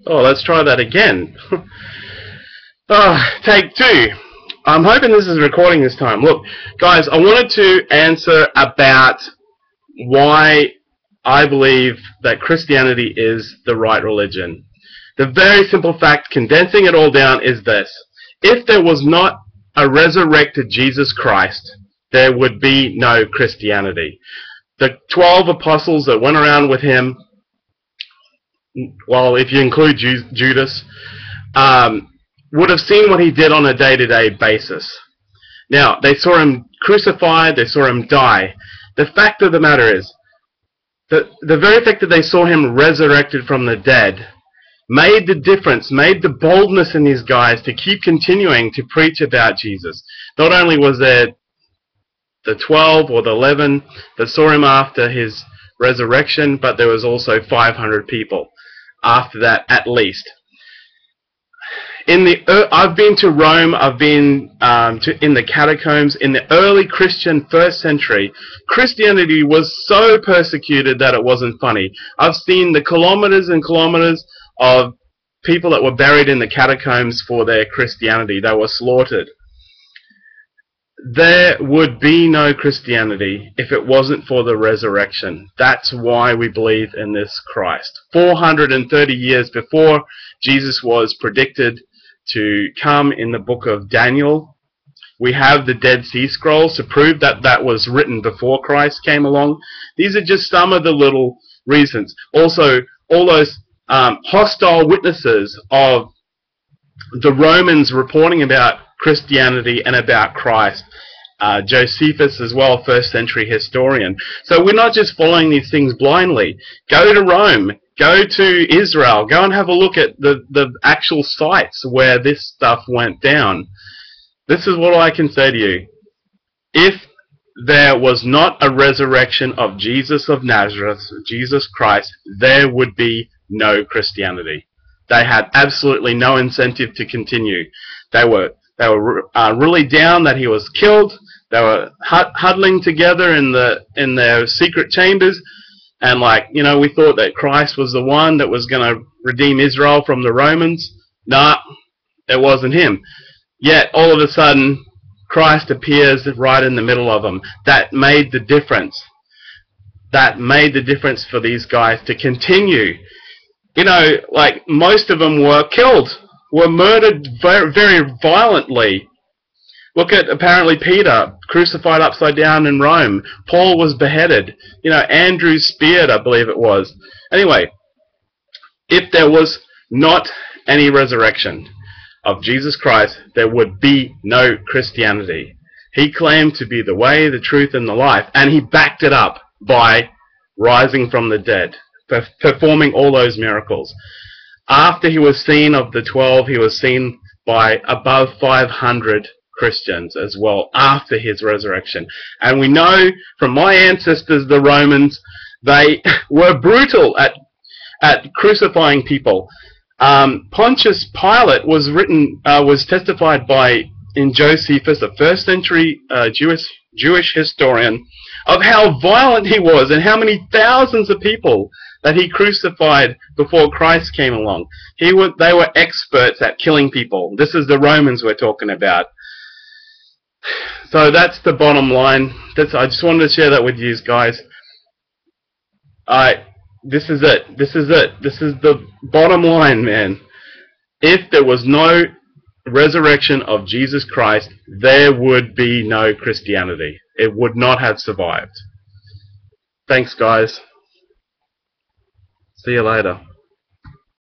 Oh, let's try that again. Take two. I'm hoping this is recording this time. Look, guys, I wanted to answer about why I believe that Christianity is the right religion. The very simple fact, condensing it all down, is this. If there was not a resurrected Jesus Christ, there would be no Christianity. The 12 apostles that went around with him, well, if you include Judas, would have seen what he did on a day-to-day basis. Now, they saw him crucified, they saw him die. The fact of the matter is, the very fact that they saw him resurrected from the dead made the difference, made the boldness in these guys to keep continuing to preach about Jesus. Not only was there the 12 or the 11 that saw him after his resurrection, but there was also 500 people after that at least. I've been to Rome, I've been in the catacombs. In the early Christian first century, Christianity was so persecuted that it wasn't funny. I've seen the kilometers and kilometers of people that were buried in the catacombs for their Christianity. They were slaughtered. There would be no Christianity if it wasn't for the resurrection. That's why we believe in this Christ. 430 years before Jesus was predicted to come in the book of Daniel, we have the Dead Sea Scrolls to prove that that was written before Christ came along. These are just some of the little reasons. Also, all those hostile witnesses of the Romans reporting about Christianity and about Christ. Josephus as well, first century historian. So we're not just following these things blindly. Go to Rome, go to Israel, go and have a look at the actual sites where this stuff went down. This is what I can say to you. If there was not a resurrection of Jesus of Nazareth, Jesus Christ, there would be no Christianity. They had absolutely no incentive to continue. They were really down that he was killed. They were huddling together in their secret chambers, and we thought that Christ was the one that was going to redeem Israel from the Romans. Nah, it wasn't him. Yet all of a sudden, Christ appears right in the middle of them. That made the difference. That made the difference for these guys to continue. Most of them were killed, were murdered very, very violently. Look at, apparently, Peter, crucified upside down in Rome. Paul was beheaded. Andrew speared, I believe it was. Anyway, if there was not any resurrection of Jesus Christ, there would be no Christianity. He claimed to be the way, the truth, and the life, and he backed it up by rising from the dead, performing all those miracles. After he was seen of the 12, he was seen by above 500 Christians as well after his resurrection. And we know from my ancestors, the Romans, they were brutal at crucifying people. Pontius Pilate was testified by in Josephus, a first century Jewish historian, of how violent he was and how many thousands of people that he crucified before Christ came along. They were experts at killing people. This is the Romans we're talking about. So that's the bottom line. I just wanted to share that with you guys. This is it. This is it. This is the bottom line, man. If there was no resurrection of Jesus Christ, there would be no Christianity. It would not have survived. Thanks, guys. See you later.